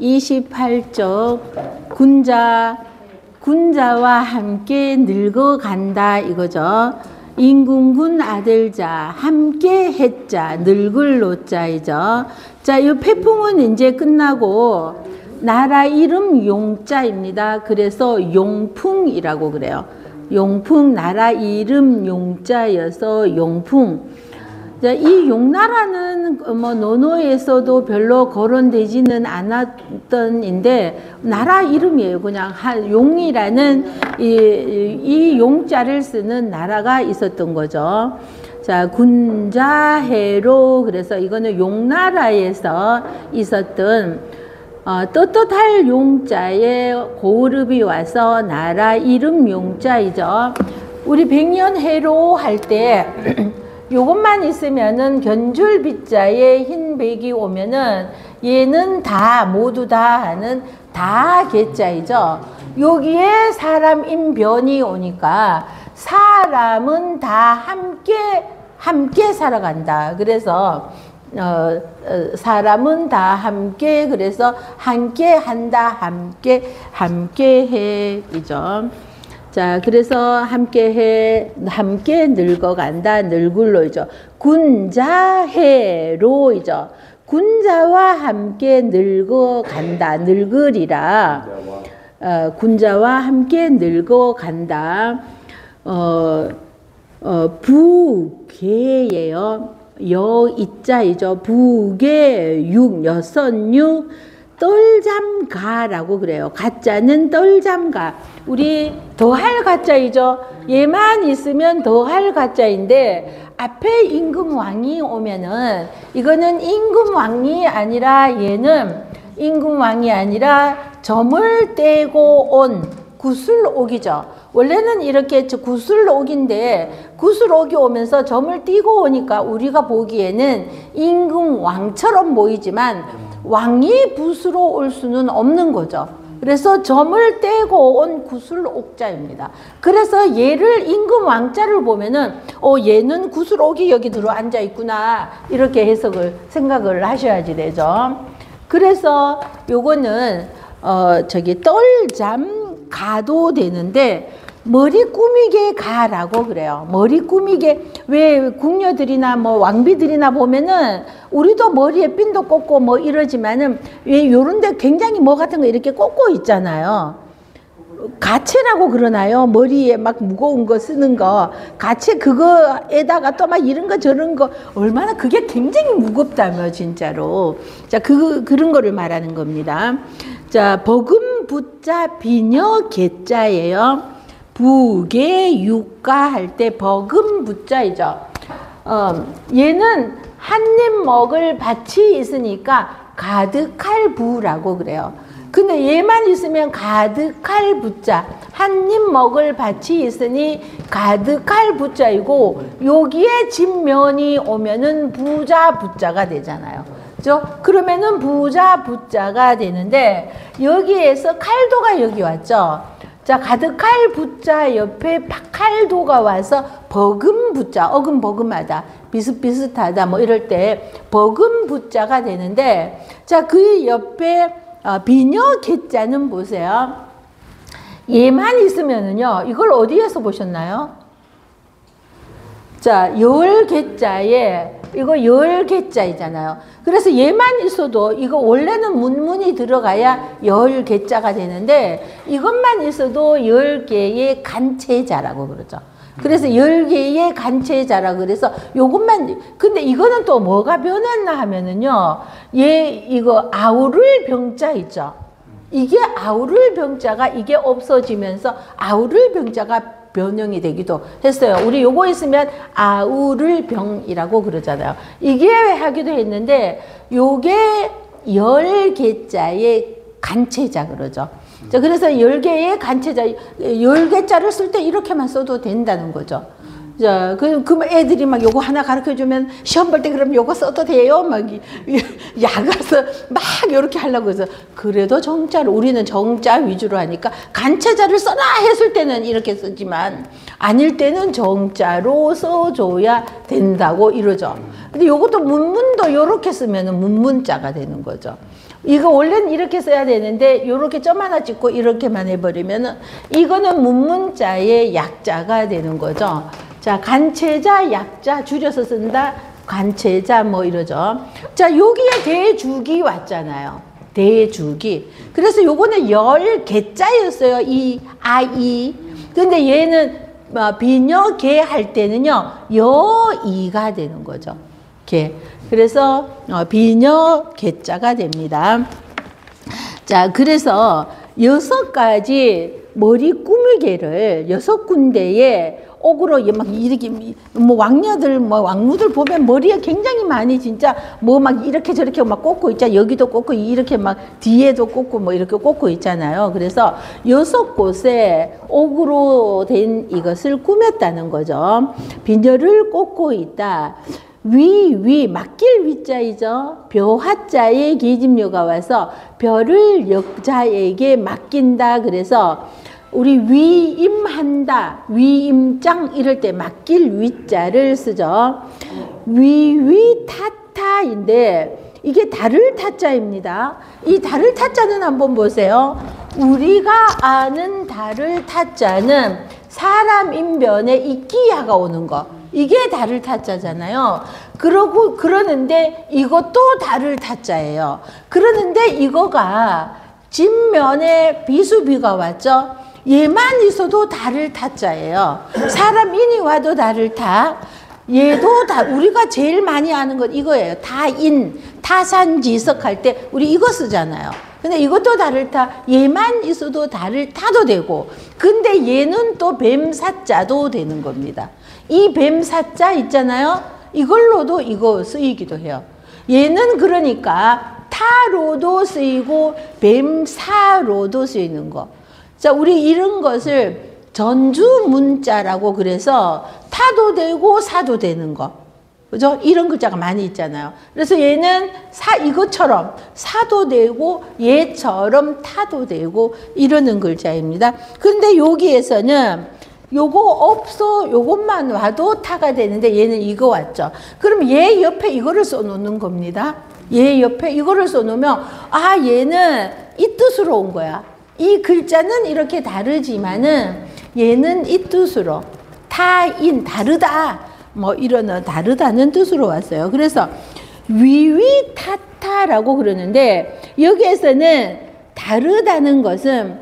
28쪽 군자와 함께 늙어간다 이거죠. 인군군 아들자 함께 했자 늙을 노자이죠. 자, 이 폐풍은 이제 끝나고 나라 이름 용자입니다. 그래서 용풍이라고 그래요. 용풍, 나라 이름 용자여서 용풍. 자, 이 용나라는 뭐 논어에서도 별로 거론되지는 않았던인데 나라 이름이에요. 그냥 용이라는 이 용자를 쓰는 나라가 있었던 거죠. 자, 군자해로, 그래서 이거는 용나라에서 있었던 떳떳할 용자에 고르비 와서 나라 이름 용자이죠. 우리 백년해로 할 때 요것만 있으면은 견줄비자에 흰 백이 오면은 얘는 다 모두 다 하는 다 개자이죠. 여기에 사람 인변이 오니까 사람은 다 함께 살아간다. 그래서 사람은 다 함께, 그래서 함께 한다, 함께 해 이죠. 자, 그래서 함께 해, 함께 늙어간다, 늙을로이죠. 군자해로이죠. 군자와 함께 늙어간다, 늙으리라. 군자와 함께 늙어간다. 부계예요. 여이자이죠. 부계 여선육 떨잠가라고 그래요. 가짜는 떨잠가. 우리 더할 가짜이죠. 얘만 있으면 더할 가짜인데 앞에 임금왕이 오면은 이거는 임금왕이 아니라 얘는 임금왕이 아니라 점을 떼고 온 구슬옥이죠. 원래는 이렇게 구슬옥인데 구슬옥이 오면서 점을 띄고 오니까 우리가 보기에는 임금왕처럼 보이지만 왕이 붓으로 올 수는 없는 거죠. 그래서 점을 떼고 온 구슬옥자입니다. 그래서 얘를 임금왕자를 보면은 얘는 구슬옥이 여기 들어 앉아 있구나 이렇게 생각을 하셔야지 되죠. 그래서 요거는 떨잠 가도 되는데 머리 꾸미게 가라고 그래요. 머리 꾸미게, 왜 궁녀들이나 뭐 왕비들이나 보면은 우리도 머리에 핀도 꽂고 뭐 이러지만은 왜 요런데 굉장히 뭐 같은 거 이렇게 꽂고 있잖아요. 가채라고 그러나요? 머리에 막 무거운 거 쓰는 거. 가채 그거에다가 또 막 이런 거 저런 거 얼마나 그게 굉장히 무겁다며 진짜로. 자, 그런 거를 말하는 겁니다. 자, 버금 부자 비녀 개자예요. 부계 육가 할 때 버금 부자이죠. 얘는 한 입 먹을 밭이 있으니까 가득할 부라고 그래요. 근데 얘만 있으면 가득할 부자, 한 입 먹을 밭이 있으니 가득할 부자이고 여기에 진면이 오면은 부자 부자가 되잖아요. 그죠? 그러면은 부자 부자가 되는데 여기에서 칼도가 여기 왔죠. 자, 가득할 부자 옆에 칼도가 와서 버금 부자, 어금 버금하다, 비슷비슷하다 뭐 이럴 때 버금 부자가 되는데, 자, 그 옆에 비녀 개자는 보세요. 얘만 있으면은요, 이걸 어디에서 보셨나요? 자, 열 개자에 이거 열 개자이잖아요. 그래서 얘만 있어도 이거 원래는 문문이 들어가야 열 개자가 되는데 이것만 있어도 10개의 간체자라고 그러죠. 그래서 10개의 간체자라고 그래서 요것만, 근데 이거는 또 뭐가 변했나 하면은요, 이거 아우를 병자 있죠. 이게 아우를 병자가 이게 없어지면서 아우를 병자가 변형이 되기도 했어요. 우리 요거 있으면 아우를 병이라고 그러잖아요. 이게 하기도 했는데 요게 10개자의 간체자 그러죠. 자, 그래서 10개의 간체자, 10개자를 쓸 때 이렇게만 써도 된다는 거죠. 자, 그 애들이 막 요거 하나 가르쳐 주면 시험 볼 때 그럼 요거 써도 돼요? 막 야가서 막 요렇게 하려고 해서 그래도 정자를 우리는 정자 위주로 하니까 간체자를 써라 했을 때는 이렇게 쓰지만 아닐 때는 정자로 써줘야 된다고 이러죠. 근데 요것도 문문도 요렇게 쓰면은 문문자가 되는 거죠. 이거 원래는 이렇게 써야 되는데 요렇게 점 하나 찍고 이렇게만 해버리면은 이거는 문문자의 약자가 되는 거죠. 자, 간체자, 약자 줄여서 쓴다. 간체자 뭐 이러죠. 자, 여기에 대주기 왔잖아요. 대주기. 그래서 요거는 열 개자였어요. 이, 아, 이. 근데 얘는 비녀, 개 할 때는요, 여이가 되는 거죠. 개. 그래서 비녀, 개자가 됩니다. 자, 그래서 6가지 머리 꾸미개를 6군데에 옥으로 막 이렇게 뭐 왕녀들 뭐 왕무들 보면 머리에 굉장히 많이 진짜 뭐 막 이렇게 저렇게 막 꽂고 있잖아. 여기도 꽂고 이렇게 막 뒤에도 꽂고 뭐 이렇게 꽂고 있잖아요. 그래서 6곳에 옥으로 된 이것을 꾸몄다는 거죠. 비녀를 꽂고 있다. 위, 맡길 위자이죠. 벼화자의 계집료가 와서 벼를 역자에게 맡긴다. 그래서 우리 위임한다, 위임장 이럴 때 맡길 위자를 쓰죠. 위위타타인데 이게 다를 타자입니다. 이 다를 타자는 한번 보세요. 우리가 아는 다를 타자는 사람 인변에 이끼야가 오는 거. 이게 다를 타자잖아요. 그러는데 이것도 다를 타자예요. 그러는데 이거가 진면에 비수비가 왔죠. 얘만 있어도 다를 타자예요. 사람 인이 와도 다를 타. 얘도 다 우리가 제일 많이 아는 건 이거예요. 타인, 타산지석 할 때 우리 이거 쓰잖아요. 근데 이것도 다를 타. 얘만 있어도 다를 타도 되고. 근데 얘는 또 뱀사자도 되는 겁니다. 이 뱀사자 있잖아요. 이걸로도 이거 쓰이기도 해요. 얘는 그러니까 타로도 쓰이고 뱀사로도 쓰이는 거. 자, 우리 이런 것을 전주문자라고 그래서 타도 되고 사도 되는 거. 그죠? 이런 글자가 많이 있잖아요. 그래서 얘는 이것처럼 사도 되고 얘처럼 타도 되고 이러는 글자입니다. 근데 여기에서는 요거 없어, 요것만 와도 타가 되는데 얘는 이거 왔죠. 그럼 얘 옆에 이거를 써놓는 겁니다. 얘 옆에 이거를 써놓으면 아, 얘는 이 뜻으로 온 거야. 이 글자는 이렇게 다르지만은 얘는 이 뜻으로 타인, 다르다 뭐 이런 다르다는 뜻으로 왔어요. 그래서 위위타타라고 그러는데 여기에서는 다르다는 것은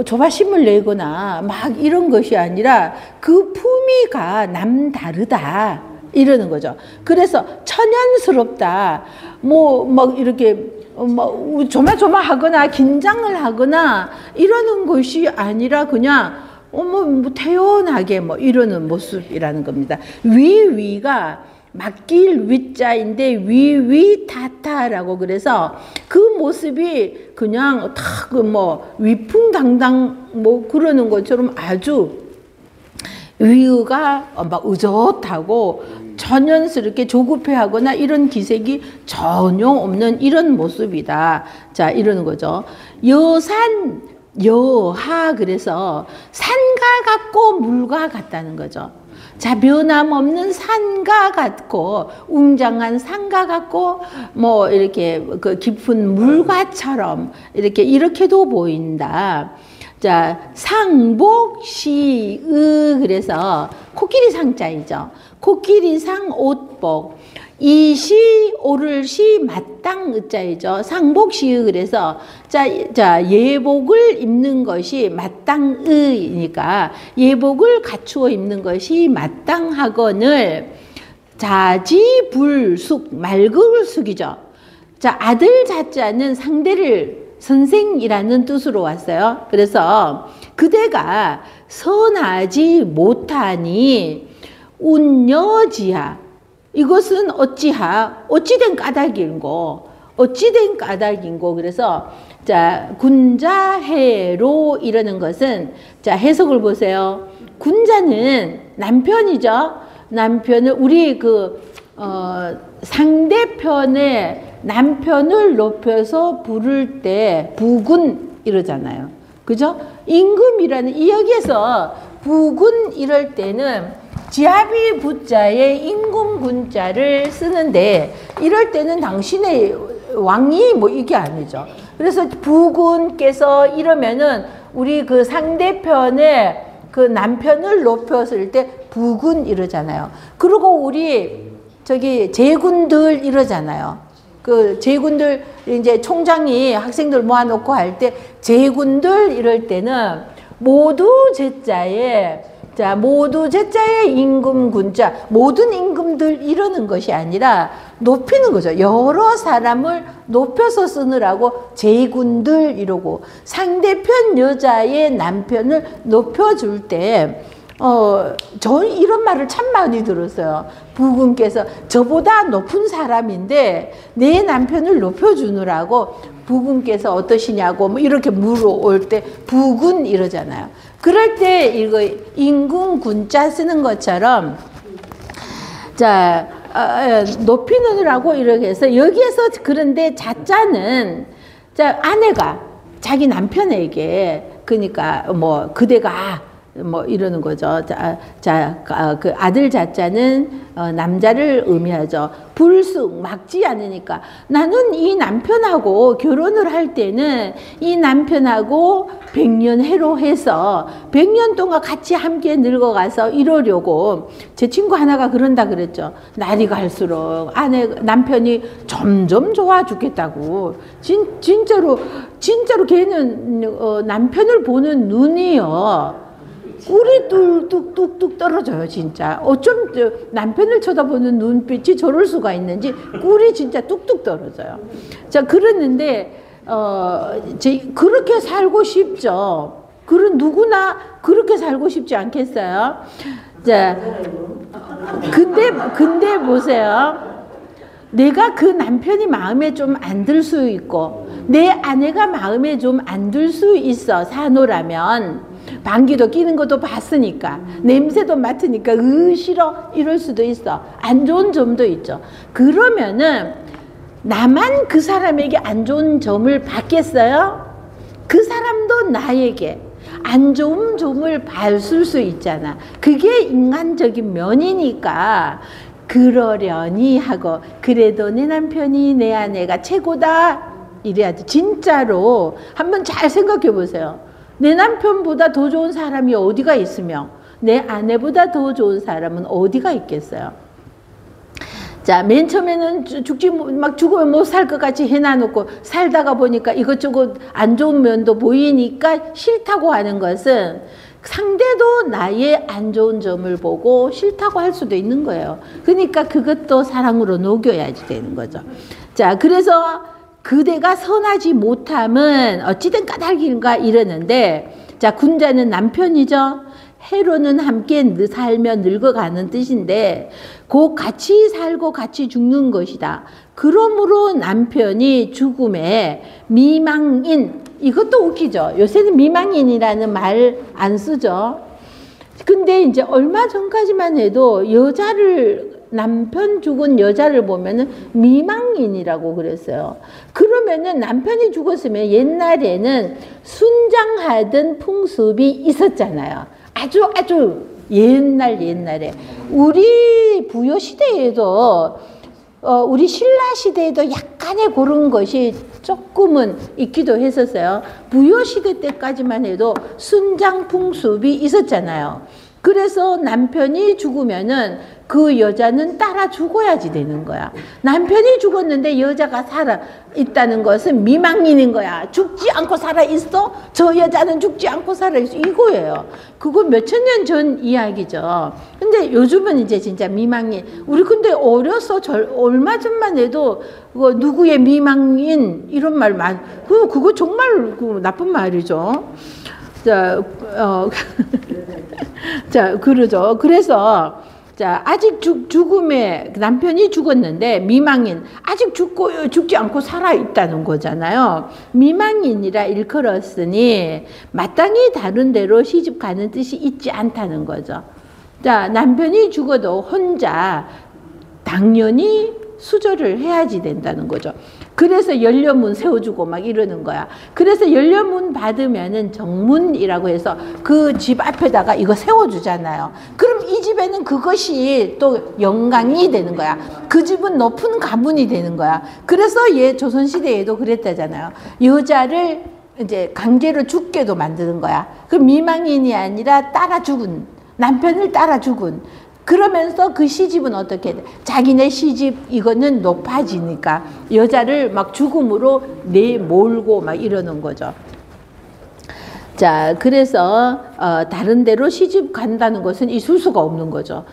조바심을 내거나 막 이런 것이 아니라 그 품위가 남다르다 이러는 거죠. 그래서 천연스럽다 뭐 막 이렇게 뭐 조마조마하거나 긴장을 하거나 이러는 것이 아니라 그냥 뭐 태연하게 뭐 이러는 모습이라는 겁니다. 위가 맡길 위자인데 위위타타라고 그래서 그 모습이 그냥 다 그 뭐 위풍당당 뭐 그러는 것처럼 아주 위가 막 의젓하고 천연스럽게 조급해하거나 이런 기색이 전혀 없는 이런 모습이다. 자, 이러는 거죠. 여산, 여하 그래서 산과 같고 물과 같다는 거죠. 자, 변함없는 산과 같고 웅장한 산과 같고 뭐 이렇게 그 깊은 물과처럼 이렇게도 보인다. 자, 상복시의 그래서 코끼리 상자이죠. 코끼리상 옷복. 이시 오를시 마땅 의자이죠. 상복시의 그래서 자 예복을 입는 것이 마땅의니까 예복을 갖추어 입는 것이 마땅하거늘 자지불숙 맑을 숙이죠. 자, 아들 자자는 상대를 선생이라는 뜻으로 왔어요. 그래서 그대가 선하지 못하니 운여지하 이것은 어찌하 어찌된 까닭인고 그래서 자 군자해로 이러는 것은 자 해석을 보세요. 군자는 남편이죠. 남편을 우리 그 상대편의 남편을 높여서 부를 때 부군 이러잖아요. 그죠? 임금이라는 이 여기에서 부군 이럴 때는 지아비 부자에 임금 군자를 쓰는데 이럴 때는 당신의 왕이 뭐 이게 아니죠. 그래서 부군께서 이러면은 우리 그 상대편의 그 남편을 높였을 때 부군 이러잖아요. 그리고 우리 저기 제군들 이러잖아요. 그 제군들 이제 총장이 학생들 모아놓고 할 때 제군들 이럴 때는 모두 제자에 자 모두 제자의 임금 군자 모든 임금들 이러는 것이 아니라 높이는 거죠. 여러 사람을 높여서 쓰느라고 제군들 이러고 상대편 여자의 남편을 높여줄 때 저는 이런 말을 참 많이 들었어요. 부군께서 저보다 높은 사람인데 내 남편을 높여주느라고 부군께서 어떠시냐고 뭐 이렇게 물어올 때 부군 이러잖아요. 그럴 때 이거 임금 군자 쓰는 것처럼 자 높이느라고 이렇게 해서 여기에서 그런데 자자는 자 아내가 자기 남편에게 그러니까 뭐 그대가 뭐 이러는 거죠. 그 아들 자자는 남자를 의미하죠. 불쑥 막지 않으니까 나는 이 남편하고 결혼을 할 때는 이 남편하고 100년 해로해서 100년 동안 같이 함께 늙어가서 이러려고 제 친구 하나가 그런다 그랬죠. 날이 갈수록 남편이 점점 좋아 죽겠다고. 진짜로 걔는 남편을 보는 눈이요. 꿀이 뚝뚝뚝 떨어져요, 진짜. 어쩜 남편을 쳐다보는 눈빛이 저럴 수가 있는지 꿀이 진짜 뚝뚝 떨어져요. 자, 그랬는데, 그렇게 살고 싶죠. 누구나 그렇게 살고 싶지 않겠어요? 자, 근데 보세요. 내가 그 남편이 마음에 좀 안 들 수 있고, 내 아내가 마음에 좀 안 들 수 있어, 산호라면. 방귀도 끼는 것도 봤으니까 냄새도 맡으니까 싫어 이럴 수도 있어. 안 좋은 점도 있죠. 그러면은 나만 그 사람에게 안 좋은 점을 받겠어요? 그 사람도 나에게 안 좋은 점을 봤을 수 있잖아. 그게 인간적인 면이니까 그러려니 하고 그래도 내 남편이 내 아내가 최고다 이래야지. 진짜로 한번 잘 생각해 보세요. 내 남편보다 더 좋은 사람이 어디가 있으며 내 아내보다 더 좋은 사람은 어디가 있겠어요? 자, 맨 처음에는 죽으면 못 살 것 같이 해놔놓고 살다가 보니까 이것저것 안 좋은 면도 보이니까 싫다고 하는 것은 상대도 나의 안 좋은 점을 보고 싫다고 할 수도 있는 거예요. 그러니까 그것도 사랑으로 녹여야지 되는 거죠. 자, 그래서 그대가 선하지 못함은 어찌된 까닭인가 이러는데, 자, 군자는 남편이죠. 해로는 함께 살며 늙어가는 뜻인데 곧 같이 살고 같이 죽는 것이다. 그러므로 남편이 죽음에 미망인, 이것도 웃기죠. 요새는 미망인이라는 말 안 쓰죠. 근데 이제 얼마 전까지만 해도 남편 죽은 여자를 보면은 미망인이라고 그랬어요. 그러면은 남편이 죽었으면 옛날에는 순장하던 풍습이 있었잖아요. 아주 옛날에. 우리 부여 시대에도 우리 신라 시대에도 약간의 그런 것이 조금은 있기도 했었어요. 부여 시대 때까지만 해도 순장 풍습이 있었잖아요. 그래서 남편이 죽으면은 그 여자는 따라 죽어야지 되는 거야. 남편이 죽었는데 여자가 살아 있다는 것은 미망인인 거야. 죽지 않고 살아 있어? 저 여자는 죽지 않고 살아 있어. 이거예요. 그거 몇천 년 전 이야기죠. 근데 요즘은 이제 진짜 미망인. 우리 근데 어려서 얼마 전만 해도 누구의 미망인 이런 말 많이. 그거 정말 나쁜 말이죠. 자, 자, 그러죠. 그래서, 자, 아직 죽음에, 남편이 죽었는데, 미망인, 아직 죽지 않고 살아있다는 거잖아요. 미망인이라 일컬었으니, 마땅히 다른 데로 시집 가는 뜻이 있지 않다는 거죠. 자, 남편이 죽어도 혼자 당연히 수절을 해야지 된다는 거죠. 그래서 연료문 세워주고 막 이러는 거야. 그래서 연료문 받으면은 정문이라고 해서 그 집 앞에다가 이거 세워주잖아요. 그럼 이 집에는 그것이 또 영광이 되는 거야. 그 집은 높은 가문이 되는 거야. 그래서 조선시대에도 그랬다잖아요. 여자를 이제 강제로 죽게도 만드는 거야. 그 미망인이 아니라 따라 죽은, 남편을 따라 죽은. 그러면서 그 시집은 어떻게 돼? 자기네 시집 이거는 높아지니까 여자를 막 죽음으로 내몰고 막 이러는 거죠. 자, 그래서 다른 데로 시집 간다는 것은 있을 수가 없는 거죠.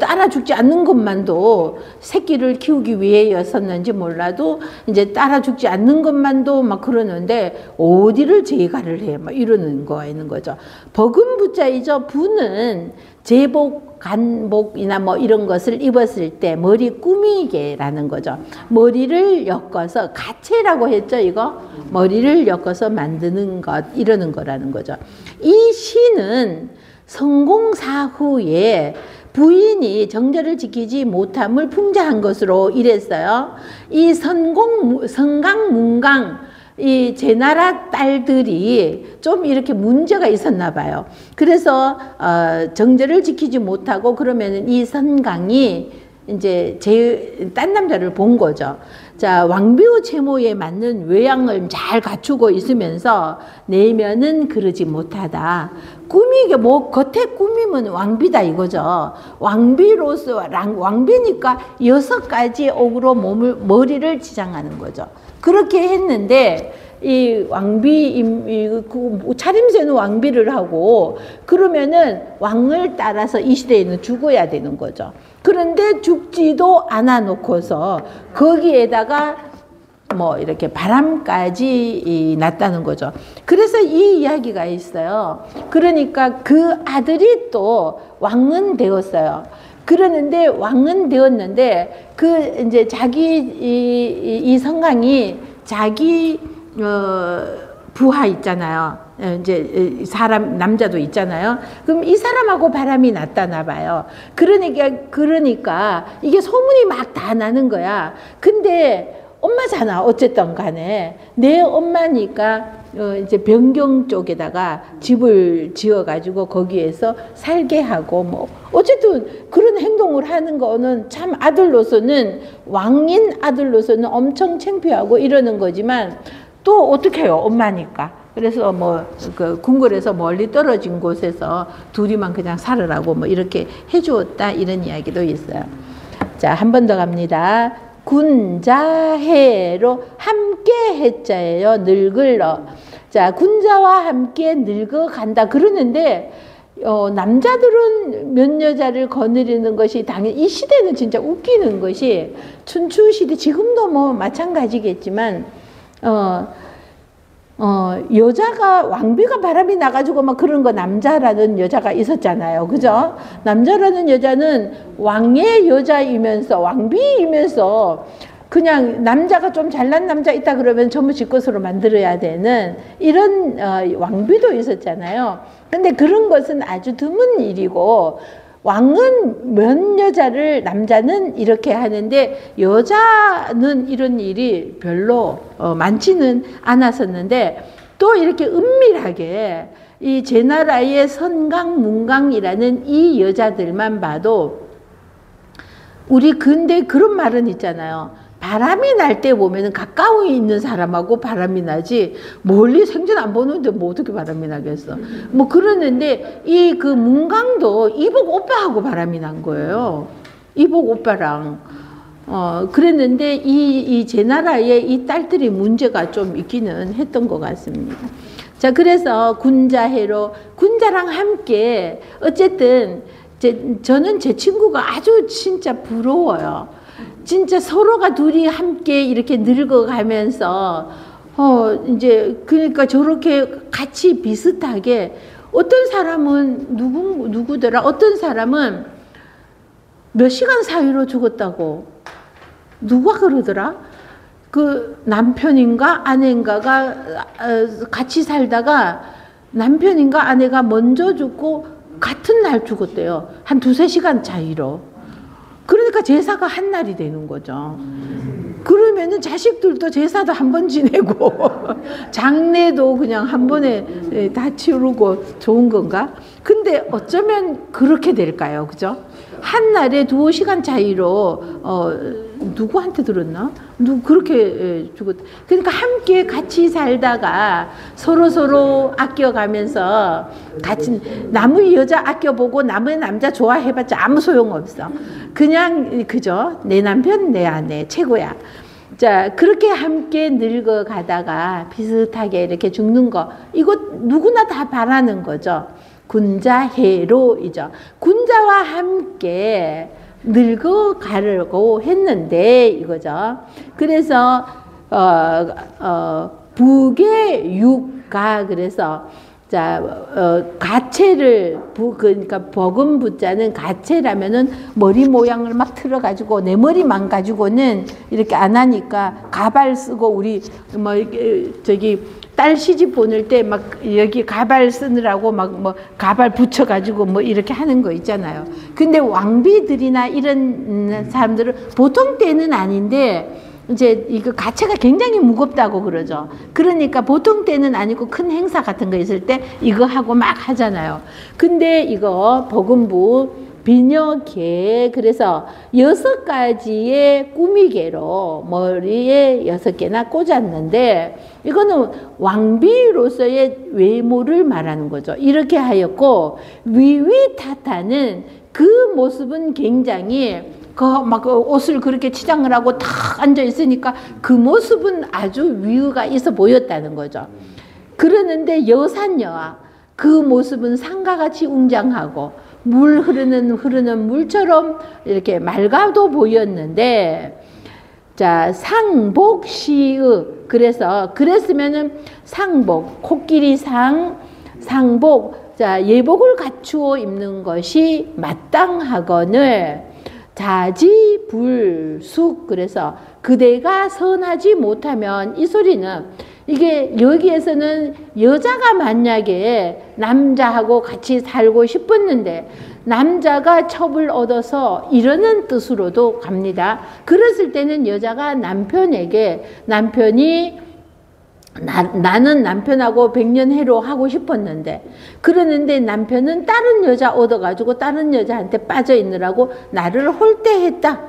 따라 죽지 않는 것만도 새끼를 키우기 위해였었는지 몰라도 이제 따라 죽지 않는 것만도 막 그러는데 어디를 제가를 해? 막 이러는 거 있는 거죠. 버금부자이죠. 부는 제복, 간복이나 뭐 이런 것을 입었을 때 머리 꾸미개라는 거죠. 머리를 엮어서 가채라고 했죠, 이거. 머리를 엮어서 만드는 것, 이러는 거라는 거죠. 이 시는 성공사후에 부인이 정절을 지키지 못함을 풍자한 것으로 이랬어요. 이 성강, 문강, 이 제나라 딸들이 좀 이렇게 문제가 있었나 봐요. 그래서 정절을 지키지 못하고 그러면은 이 선강이 이제 딴 남자를 본 거죠. 자, 왕비호 채모에 맞는 외양을 잘 갖추고 있으면서 내면은 그러지 못하다. 꾸미게 뭐 겉에 꾸미면 왕비다 이거죠. 왕비로서 왕비니까 6가지 옥으로 머리를 지장하는 거죠. 그렇게 했는데 이 차림새는 왕비를 하고 그러면은 왕을 따라서 이 시대에는 죽어야 되는 거죠. 그런데 죽지도 않아 놓고서 거기에다가 뭐 이렇게 바람까지 났다는 거죠. 그래서 이 이야기가 있어요. 그러니까 그 아들이 또 왕은 되었어요. 그러는데 왕은 되었는데 그 이제 자기 이 성강이 자기 부하 있잖아요. 이제 사람 남자도 있잖아요. 그럼 이 사람하고 바람이 났다나 봐요. 그러니까 이게 소문이 막 다 나는 거야. 근데 엄마잖아. 어쨌든 간에 내 엄마니까 이제 변경 쪽에다가 집을 지어가지고 거기에서 살게 하고 뭐 어쨌든 그런 행동을 하는 거는 참 아들로서는 왕인 아들로서는 엄청 창피하고 이러는 거지만 또 어떻게 해요? 엄마니까. 그래서 뭐 그 궁궐에서 멀리 떨어진 곳에서 둘이만 그냥 살으라고 뭐 이렇게 해주었다 이런 이야기도 있어요. 자, 한 번 더 갑니다. 군자해로 함께 해자예요. 늙을러. 자, 군자와 함께 늙어간다 그러는데 남자들은 몇 여자를 거느리는 것이 당연히 이 시대는 진짜 웃기는 것이 춘추시대 지금도 뭐 마찬가지겠지만 여자가 왕비가 바람이 나가지고 막 그런 거 남자라는 여자가 있었잖아요. 그죠? 남자라는 여자는 왕의 여자이면서 왕비이면서 그냥 남자가 좀 잘난 남자 있다 그러면 전부 지 것으로 만들어야 되는 이런 왕비도 있었잖아요. 근데 그런 것은 아주 드문 일이고 왕은 몇 여자를 남자는 이렇게 하는데 여자는 이런 일이 별로 많지는 않았었는데 또 이렇게 은밀하게 이 제나라의 선강 문강이라는 이 여자들만 봐도 우리 근데 그런 말은 있잖아요. 바람이 날 때 보면은 가까이 있는 사람하고 바람이 나지 멀리 생전 안 보는데 뭐 어떻게 바람이 나겠어. 뭐 그러는데 이 그 문강도 이복 오빠하고 바람이 난 거예요. 이복 오빠랑. 그랬는데 이 제나라의 이 딸들이 문제가 좀 있기는 했던 것 같습니다. 자, 그래서 군자해로 군자랑 함께 어쨌든 저는 제 친구가 아주 진짜 부러워요. 진짜 서로가 둘이 함께 이렇게 늙어가면서 이제 그러니까 저렇게 같이 비슷하게 어떤 사람은 누구더라? 어떤 사람은 몇 시간 사이로 죽었다고 누가 그러더라? 그 남편인가 아내인가가 같이 살다가 남편인가 아내가 먼저 죽고 같은 날 죽었대요. 한 2-3시간 차이로. 그러니까 제사가 한 날이 되는 거죠. 그러면은 자식들도 제사도 한 번 지내고 장례도 그냥 한 번에 다 치르고 좋은 건가? 근데 어쩌면 그렇게 될까요? 그죠? 한 날에 2-5시간 차이로 누구한테 들었나? 그렇게 죽었. 그러니까 함께 같이 살다가 서로 아껴가면서 같이 남의 여자 아껴보고 남의 남자 좋아해봤자 아무 소용없어. 그냥 그죠? 내 남편 내 아내 최고야. 자, 그렇게 함께 늙어가다가 비슷하게 이렇게 죽는 거, 이거 누구나 다 바라는 거죠. 군자해로이죠. 군자와 함께 늙어가려고 했는데 이거죠. 그래서 북의 육가, 그래서 자, 가채를 그러니까 버금 부자는 가채라면은 머리 모양을 막 틀어가지고 내 머리만 가지고는 이렇게 안 하니까 가발 쓰고, 우리 뭐 저기 딸 시집 보낼 때 막 여기 가발 쓰느라고 막 뭐 가발 붙여가지고 뭐 이렇게 하는 거 있잖아요. 근데 왕비들이나 이런 사람들은 보통 때는 아닌데 이제 이거 가채가 굉장히 무겁다고 그러죠. 그러니까 보통 때는 아니고 큰 행사 같은 거 있을 때 이거 하고 막 하잖아요. 근데 이거 버금부 비녀개, 그래서 6가지의 꾸미개로 머리에 6개나 꽂았는데 이거는 왕비로서의 외모를 말하는 거죠. 이렇게 하였고, 위위타타는 그 모습은 굉장히 막 옷을 그렇게 치장을 하고 탁 앉아 있으니까 그 모습은 아주 위유가 있어 보였다는 거죠. 그러는데 여산여와 그 모습은 상가같이 웅장하고 물 흐르는 물처럼 이렇게 맑아도 보였는데, 자, 상복시의, 그랬으면은 상복, 코끼리 상복, 자, 예복을 갖추어 입는 것이 마땅하거늘 자지불숙, 그래서 그대가 선하지 못하면, 이 소리는 이게 여기에서는 여자가 만약에 남자하고 같이 살고 싶었는데 남자가 첩을 얻어서 이러는 뜻으로도 갑니다. 그랬을 때는 여자가 남편에게, 남편이 나는 남편하고 백년해로 하고 싶었는데, 그러는데 남편은 다른 여자 얻어가지고 다른 여자한테 빠져 있느라고 나를 홀대했다.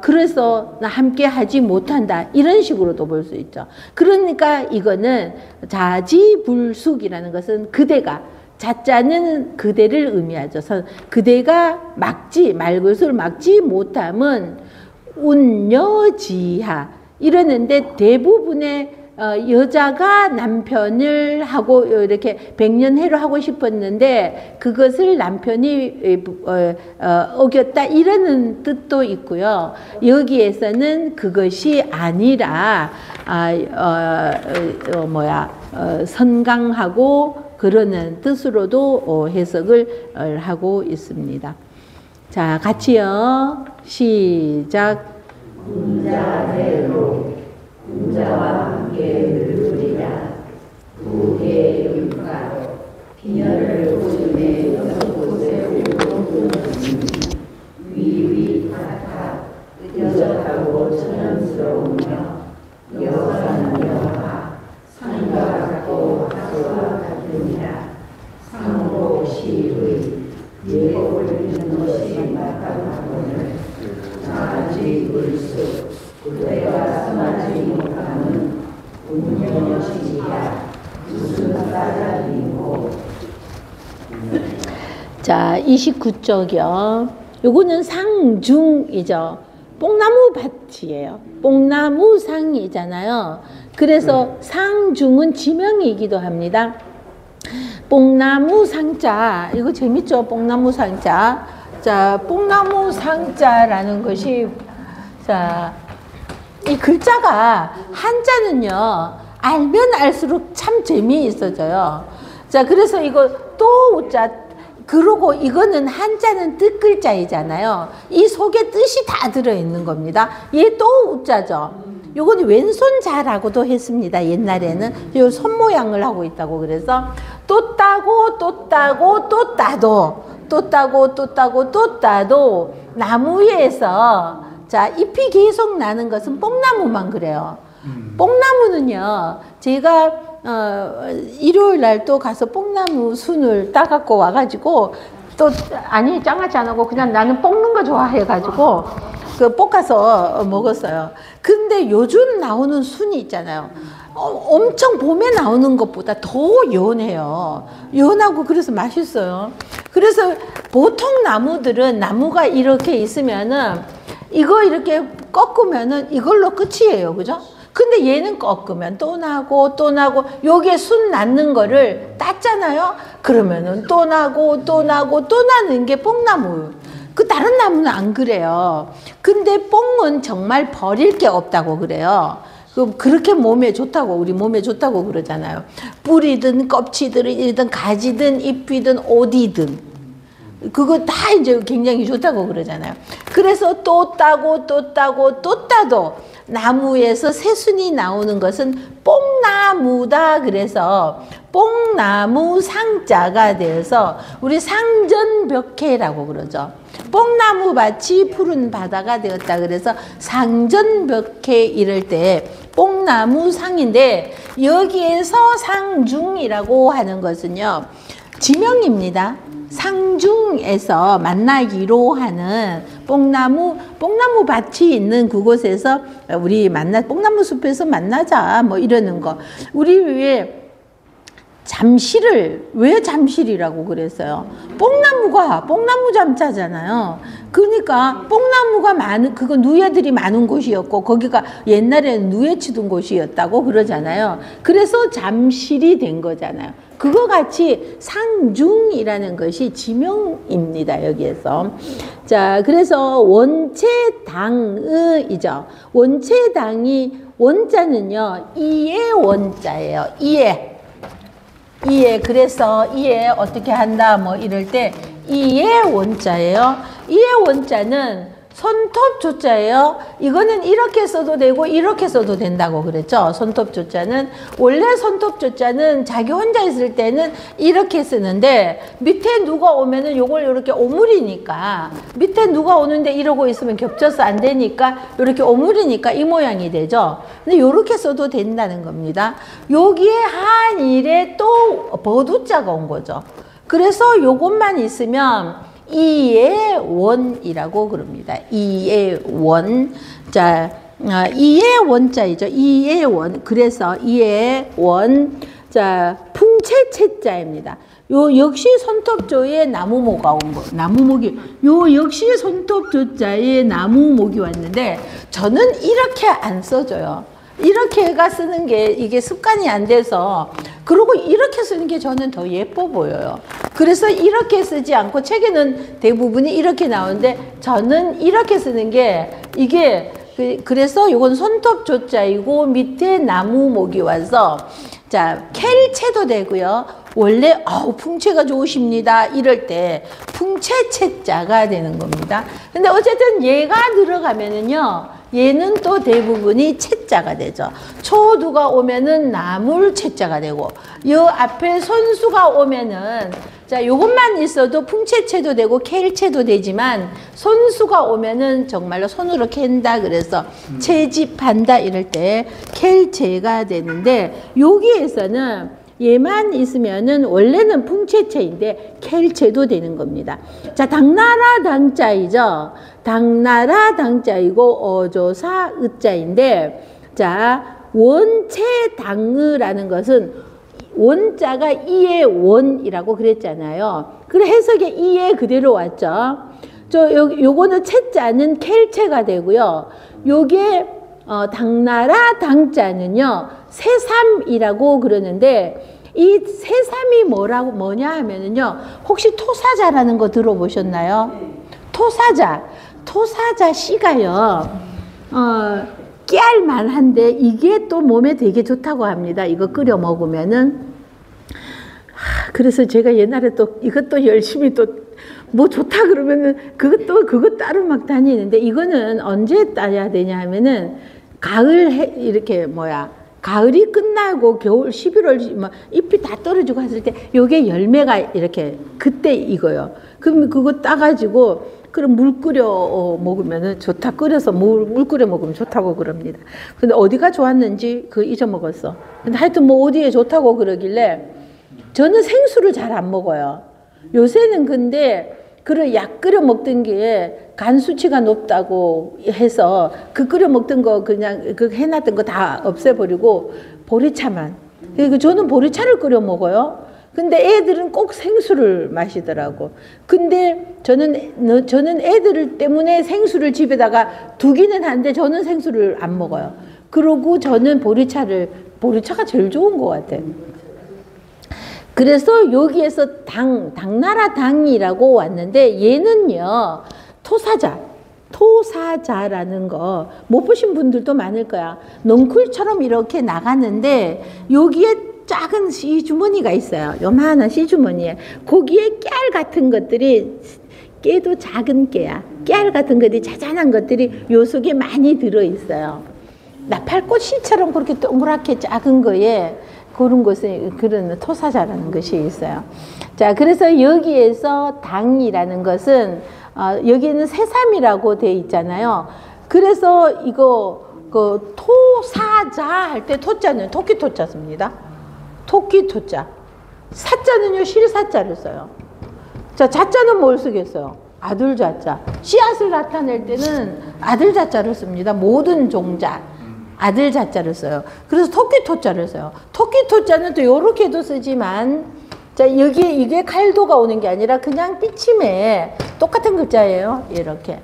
그래서 나 함께 하지 못한다. 이런 식으로도 볼 수 있죠. 그러니까 이거는 자지불숙이라는 것은 그대가, 자자는 그대를 의미하죠. 그대가 말것을 막지 못함은 운여지하, 이러는데 대부분의 여자가 남편을 하고 이렇게 백년해로 하고 싶었는데 그것을 남편이 어겼다, 이러는 뜻도 있고요. 여기에서는 그것이 아니라 선강하고 그러는 뜻으로도 해석을 하고 있습니다. 자, 같이요. 시작. 군자대로 군자와 함께 늙으리라. 북의 육가로 비녀를 보시네 6곳에 위위타타 여자하고 천연스러우며 여산여하 상과 같고 하수와 같으니라. 상복시의 예복을 입는 것이 마땅하거늘 자지불숙 그대가 선하지 못하는 운명시야 무슨 따라리고. 자, 29쪽이요. 요거는 상중이죠. 뽕나무 밭이에요. 뽕나무 상이잖아요. 그래서 상중은 지명이기도 합니다. 뽕나무 상자, 이거 재밌죠? 뽕나무 상자. 자, 뽕나무 상자라는 것이, 자, 이 글자가 한자는요, 알면 알수록 참 재미있어져요. 자, 그래서 이거 또 우자, 그러고 이거는 한자는 뜻글자이잖아요. 이 속에 뜻이 다 들어있는 겁니다. 얘 또 우자죠. 요거는 왼손자라고도 했습니다. 옛날에는 요 손 모양을 하고 있다고. 그래서 또 따고 또 따고 또 따도 또 따고 또 따고 또 따도 나무에서, 자, 잎이 계속 나는 것은 뽕나무만 그래요. 뽕나무는요, 제가 일요일 날 또 가서 뽕나무 순을 따갖고 와가지고 또 아니 장아찌 안 하고 그냥 나는 볶는 거 좋아해가지고 그 볶아서 먹었어요. 근데 요즘 나오는 순이 있잖아요. 엄청 봄에 나오는 것보다 더 연해요. 연하고 그래서 맛있어요. 그래서 보통 나무들은 나무가 이렇게 있으면은 이거 이렇게 꺾으면은 이걸로 끝이에요. 그죠? 근데 얘는 꺾으면 또 나고 또 나고 여기에 순 낳는 거를 땄잖아요. 그러면은 또 나고 또 나고 또 나는 게 뽕나무. 그 다른 나무는 안 그래요. 근데 뽕은 정말 버릴 게 없다고 그래요. 그렇게 몸에 좋다고, 우리 몸에 좋다고 그러잖아요. 뿌리든 껍질이든 가지든 잎이든 옷이든 그거 다 이제 굉장히 좋다고 그러잖아요. 그래서 또 따고 또 따고 또 따도 나무에서 새순이 나오는 것은 뽕나무다. 그래서 뽕나무 상자가 되어서 우리 상전벽해라고 그러죠. 뽕나무 밭이 푸른 바다가 되었다. 그래서 상전벽해 이럴 때 뽕나무 상인데, 여기에서 상중이라고 하는 것은요, 지명입니다. 상중에서 만나기로 하는 뽕나무 밭이 있는 그곳에서 우리 뽕나무 숲에서 만나자 뭐 이러는 거. 우리 왜 잠실을 왜 잠실이라고 그랬어요? 뽕나무 잠자잖아요. 그러니까 뽕나무가 많은, 그거 누에들이 많은 곳이었고 거기가 옛날에는 누에 치던 곳이었다고 그러잖아요. 그래서 잠실이 된 거잖아요. 그거 같이 상중이라는 것이 지명입니다. 여기에서. 자, 그래서 원체당의이죠. 원체당이 원자는요, 이의 원자예요. 이의. 그래서 이에 어떻게 한다 뭐 이럴 때 이의 원자예요. 이의 원자는 손톱 조자예요. 이거는 이렇게 써도 되고 이렇게 써도 된다고 그랬죠. 손톱 조자는 원래 손톱 조자는 자기 혼자 있을 때는 이렇게 쓰는데 밑에 누가 오면은 요걸 이렇게 오므리니까, 밑에 누가 오는데 이러고 있으면 겹쳐서 안 되니까 이렇게 오므리니까 이 모양이 되죠. 근데 요렇게 써도 된다는 겁니다. 여기에 한일에 또 버두자가 온 거죠. 그래서 요것만 있으면 이의 원이라고 그럽니다. 이의 원. 자, 이의 원자이죠. 이의 원. 그래서 이의 원. 자, 풍채채자입니다. 요 역시 손톱조에 나무모가 온 거. 나무목이. 요 역시 손톱조자에 나무목이 왔는데 저는 이렇게 안 써줘요. 이렇게가 쓰는 게 이게 습관이 안 돼서, 그리고 이렇게 쓰는 게 저는 더 예뻐 보여요. 그래서 이렇게 쓰지 않고, 책에는 대부분이 이렇게 나오는데 저는 이렇게 쓰는 게, 이게 그래서 이건 손톱 조자이고 밑에 나무목이 와서, 자, 켈체도 되고요. 원래 풍채가 좋으십니다 이럴 때 풍채채자가 되는 겁니다. 근데 어쨌든 얘가 들어가면은요, 얘는 또 대부분이 채자가 되죠. 초두가 오면은 나물 채자가 되고, 요 앞에 손수가 오면은, 자, 요것만 있어도 풍채채도 되고 캘채도 되지만, 손수가 오면은 정말로 손으로 캔다 그래서 채집한다 이럴 때 캘채가 되는데, 여기에서는 얘만 있으면은 원래는 풍채채인데 캘채도 되는 겁니다. 자, 당나라 당자이죠. 당나라 당자이고 어조사 의자인데, 자, 원체당의라는 것은 원자가 이의 원이라고 그랬잖아요. 그래 해석에 이의 그대로 왔죠. 요거는 채자는 캘채가 되고요. 요게 당나라 당자는요, 새삼이라고 그러는데, 이 새삼이 뭐냐 하면은요, 혹시 토사자라는 거 들어보셨나요? 토사자 씨가요, 깨알만한데 이게 또 몸에 되게 좋다고 합니다. 이거 끓여 먹으면은. 그래서 제가 옛날에 또 이것도 열심히 또 뭐 좋다 그러면은 그것 따로 막 다니는데, 이거는 언제 따야 되냐 하면은 이렇게 가을이 끝나고 겨울 11월 뭐 잎이 다 떨어지고 했을 때 요게 열매가 이렇게 그때 익어요. 그럼 그거 따가지고 그럼 물 끓여 먹으면 좋다. 끓여서 물 끓여 먹으면 좋다고 그럽니다. 근데 어디가 좋았는지 그 잊어먹었어. 근데 하여튼 뭐 어디에 좋다고 그러길래 저는 생수를 잘 안 먹어요. 요새는 근데 그걸 약 끓여 먹던 게 간 수치가 높다고 해서 그 끓여 먹던 거 그냥 그 해놨던 거 다 없애버리고 보리차만. 그리고 저는 보리차를 끓여 먹어요. 근데 애들은 꼭 생수를 마시더라고. 근데 저는 애들 때문에 생수를 집에다가 두기는 한데 저는 생수를 안 먹어요. 그러고 저는 보리차가 제일 좋은 것 같아. 그래서 여기에서 당나라 당이라고 왔는데 얘는요 토사자라는 거 못 보신 분들도 많을 거야. 넝쿨처럼 이렇게 나가는데 여기에 작은 씨주머니가 있어요. 요만한 씨주머니에 거기에 깨알 같은 것들이 깨도 작은 깨야. 깨알 같은 것들이 자잘한 것들이 요 속에 많이 들어있어요. 나팔꽃 씨처럼 그렇게 동그랗게 작은 거에 그런 것에 그런 토사자라는 것이 있어요. 자, 그래서 여기에서 당이라는 것은 여기에는 새삼이라고 돼 있잖아요. 그래서 이거 그 토사자 할 때 토자는 토끼 토자입니다. 토끼 토자. 사자는요 실사자를 써요. 자, 자자는 뭘 쓰겠어요? 아들 자자. 씨앗을 나타낼 때는 아들 자자를 씁니다. 모든 종자. 아들 자자를 써요. 그래서 토끼 토자를 써요. 토끼 토자는 또 요렇게도 쓰지만, 자, 여기에 이게 칼도가 오는 게 아니라 그냥 삐침에 똑같은 글자예요. 이렇게.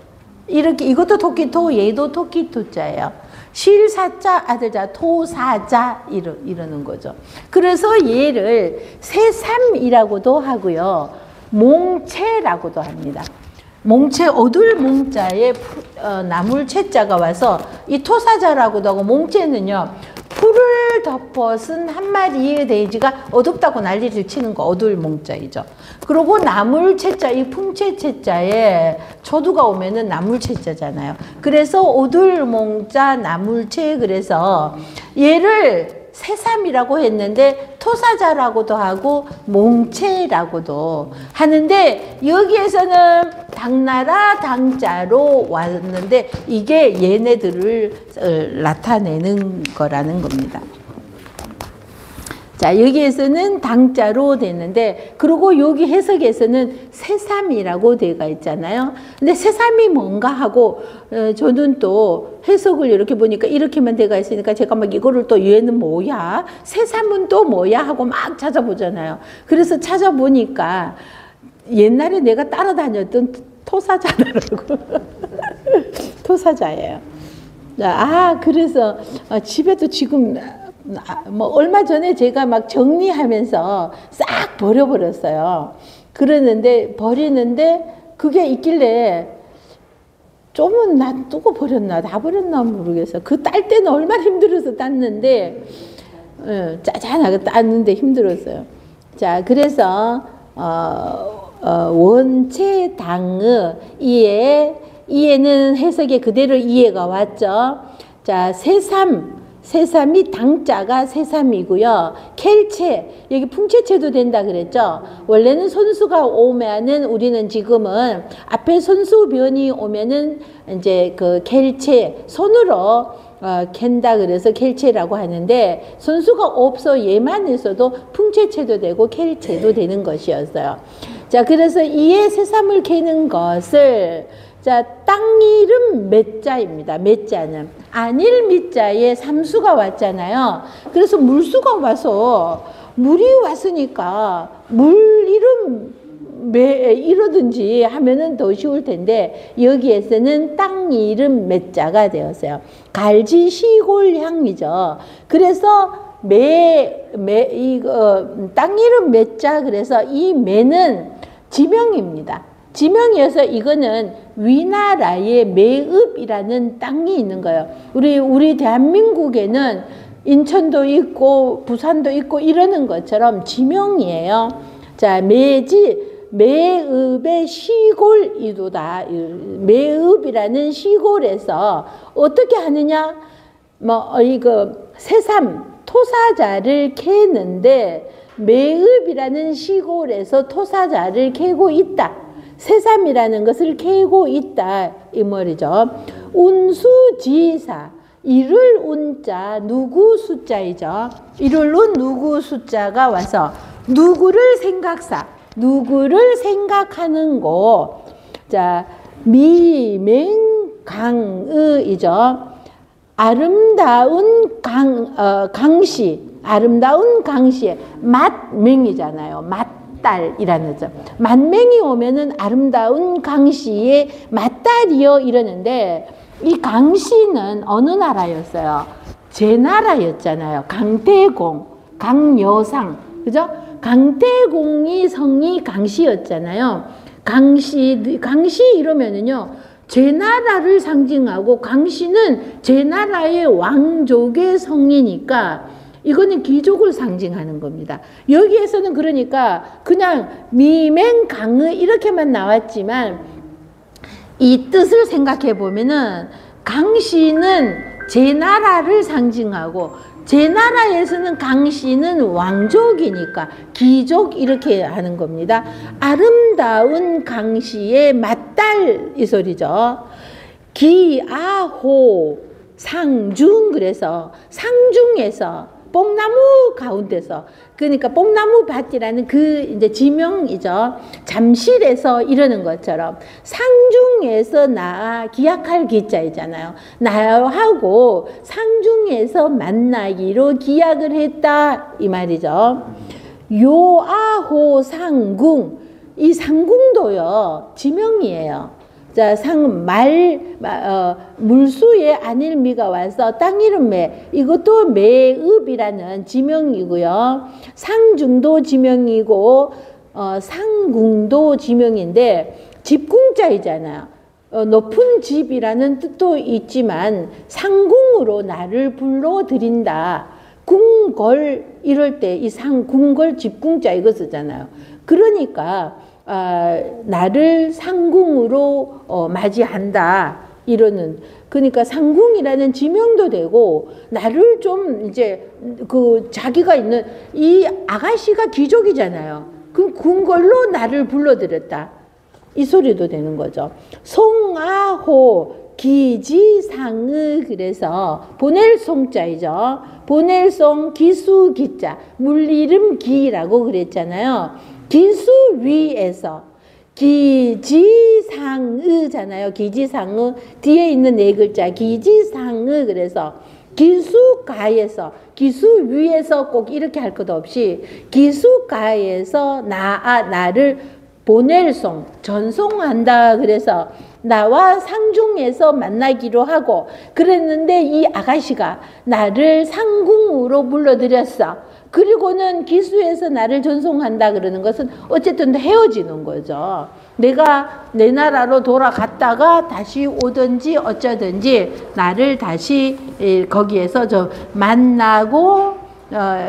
이것도 토끼토, 얘도 토끼토자예요. 실사자, 아들자, 토사자, 이러는 거죠. 그래서 얘를 새삼이라고도 하고요. 몽채라고도 합니다. 몽채, 어둘 몽자에 나물 채자가 와서 이 토사자라고도 하고, 몽채는요 풀을 덮어쓴 한 마리의 돼지가 어둡다고 난리를 치는 거 어둘 몽자이죠. 그리고 나물 채자, 이 풍채 채자에 초두가 오면은 나물 채자잖아요. 그래서 어둘 몽자 나물채, 그래서 얘를 새삼이라고 했는데 토사자라고도 하고 몽채라고도 하는데, 여기에서는 당나라 당자로 왔는데 이게 얘네들을 나타내는 거라는 겁니다. 자, 여기에서는 당자로 됐는데, 그리고 여기 해석에서는 새삼이라고 되어 있잖아요. 근데 새삼이 뭔가 하고, 저는 또 해석을 이렇게 보니까 이렇게만 되어 있으니까 제가 막 이거를 또 얘는 뭐야? 새삼은 또 뭐야? 하고 막 찾아보잖아요. 그래서 찾아보니까 옛날에 내가 따라다녔던 토사자라고. 토사자예요. 그래서 집에도 지금 뭐 얼마 전에 제가 막 정리하면서 싹 버려버렸어요. 버리는데 그게 있길래 좀은 놔두고 버렸나 다 버렸나 모르겠어요. 그 딸 때는 얼마나 힘들어서 땄는데 짜잔하게 땄는데 힘들었어요. 자, 그래서 원체당의 이해는 해석에 그대로 이해가 왔죠. 자, 새삼이 당자가 새삼이고요. 켈체, 여기 풍채체도 된다 그랬죠. 원래는 손수가 오면은 우리는 지금은 앞에 손수변이 오면은 이제 그 켈체, 손으로 캔다 그래서 켈체라고 하는데, 손수가 없어 얘만 있어도 풍채체도 되고 켈체도 되는 것이었어요. 자, 그래서 이에 새삼을 캐는 것을, 자, 땅 이름 맷자입니다. 맷자는 안일 밑자에 삼수가 왔잖아요. 그래서 물수가 와서 물이 왔으니까 물 이름 이러든지 하면은 더 쉬울 텐데, 여기에서는 땅 이름 맷자가 되었어요. 갈지 시골향이죠. 그래서 땅 이름 맷자, 그래서 이 매는 지명입니다. 지명이어서 이거는 위나라의 매읍이라는 땅이 있는 거예요. 우리 대한민국에는 인천도 있고 부산도 있고 이러는 것처럼 지명이에요. 자, 매읍의 시골이도다. 매읍이라는 시골에서 어떻게 하느냐? 이거 새삼 토사자를 캐는데 매읍이라는 시골에서 토사자를 캐고 있다. 새삼이라는 것을 캐고 있다 이 말이죠. 운수지사 이를 운자 누구 숫자이죠. 이를 운 누구 숫자가 와서 누구를 누구를 생각하는 거. 자, 미맹강의이죠. 아름다운 강시, 아름다운 강시의 맏맹이잖아요. 맏딸이라는 점. 맏맹이 오면은 아름다운 강시의 맏딸이요 이러는데 이 강씨는 어느 나라였어요? 제 나라였잖아요. 강태공, 강여상, 그죠? 강태공이 성이 강씨였잖아요. 강씨 이러면은요, 제 나라를 상징하고 강씨는 제 나라의 왕족의 성이니까 이거는 귀족을 상징하는 겁니다. 여기에서는 그러니까 그냥 미맹강의 이렇게만 나왔지만 이 뜻을 생각해 보면은 강씨는 제 나라를 상징하고 제 나라에서는 강씨는 왕족이니까 귀족 이렇게 하는 겁니다. 아름다운 강씨의 맏딸 이 소리죠. 기아호 상중 그래서 상중에서 뽕나무 가운데서 그러니까 뽕나무 밭이라는 그 이제 지명이죠. 잠실에서 이러는 것처럼 상중에서 나 기약할 기자이잖아요. 나하고 상중에서 만나기로 기약을 했다 이 말이죠. 요아호 상궁 이 상궁도요 지명이에요. 자, 물수에 안일미가 와서 땅 이름 매, 이것도 매읍이라는 지명이고요. 상중도 지명이고, 상궁도 지명인데, 집궁자이잖아요. 높은 집이라는 뜻도 있지만, 상궁으로 나를 불러드린다. 궁궐, 이럴 때 이 궁궐 집궁자 이거 쓰잖아요. 그러니까, 나를 상궁으로 맞이한다 이러는 그러니까 상궁이라는 지명도 되고 나를 좀 이제 그 자기가 있는 이 아가씨가 귀족이잖아요. 그 궁궐로 나를 불러들였다 이 소리도 되는 거죠. 송아호 기지상의 그래서 보낼 송자이죠. 보낼 송 기수 기자 물이름 기라고 그랬잖아요. 기수 위에서 기지상의잖아요. 기지상의 뒤에 있는 네 글자 기지상의 그래서 기수가에서 기수 위에서 꼭 이렇게 할 것 없이 기수가에서 나를 보낼송 전송한다 그래서 나와 상중에서 만나기로 하고 그랬는데 이 아가씨가 나를 상궁으로 불러들였어. 그리고는 기수에서 나를 전송한다 그러는 것은 어쨌든 헤어지는 거죠. 내가 내 나라로 돌아갔다가 다시 오든지 어쩌든지 나를 다시 거기에서 만나고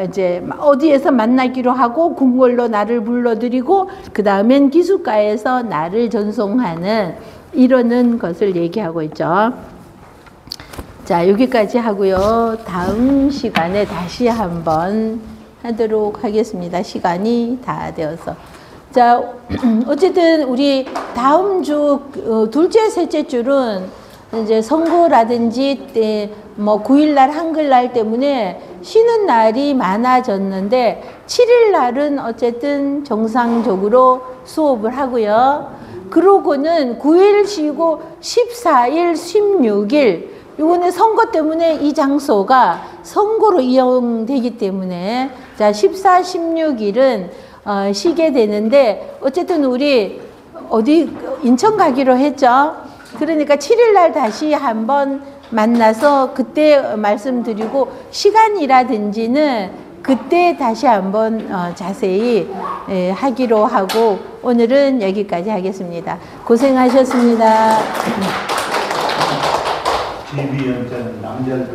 이제 어디에서 만나기로 하고 궁궐로 나를 불러들이고 그 다음엔 기숙가에서 나를 전송하는 이러는 것을 얘기하고 있죠. 자, 여기까지 하고요. 다음 시간에 다시 한번 하도록 하겠습니다. 시간이 다 되어서. 자, 어쨌든 우리 다음 주 둘째, 셋째 줄은 이제 선거라든지 뭐 9일날 한글날 때문에 쉬는 날이 많아졌는데 7일날은 어쨌든 정상적으로 수업을 하고요. 그러고는 9일 쉬고 14일, 16일 이거는 선거 때문에 이 장소가 선거로 이용되기 때문에 자 14, 16일은 쉬게 되는데 어쨌든 우리 어디 인천 가기로 했죠. 그러니까 7일날 다시 한번 만나서 그때 말씀드리고 시간이라든지는 그때 다시 한번 자세히 하기로 하고 오늘은 여기까지 하겠습니다. 고생하셨습니다. GB 연자는 남자를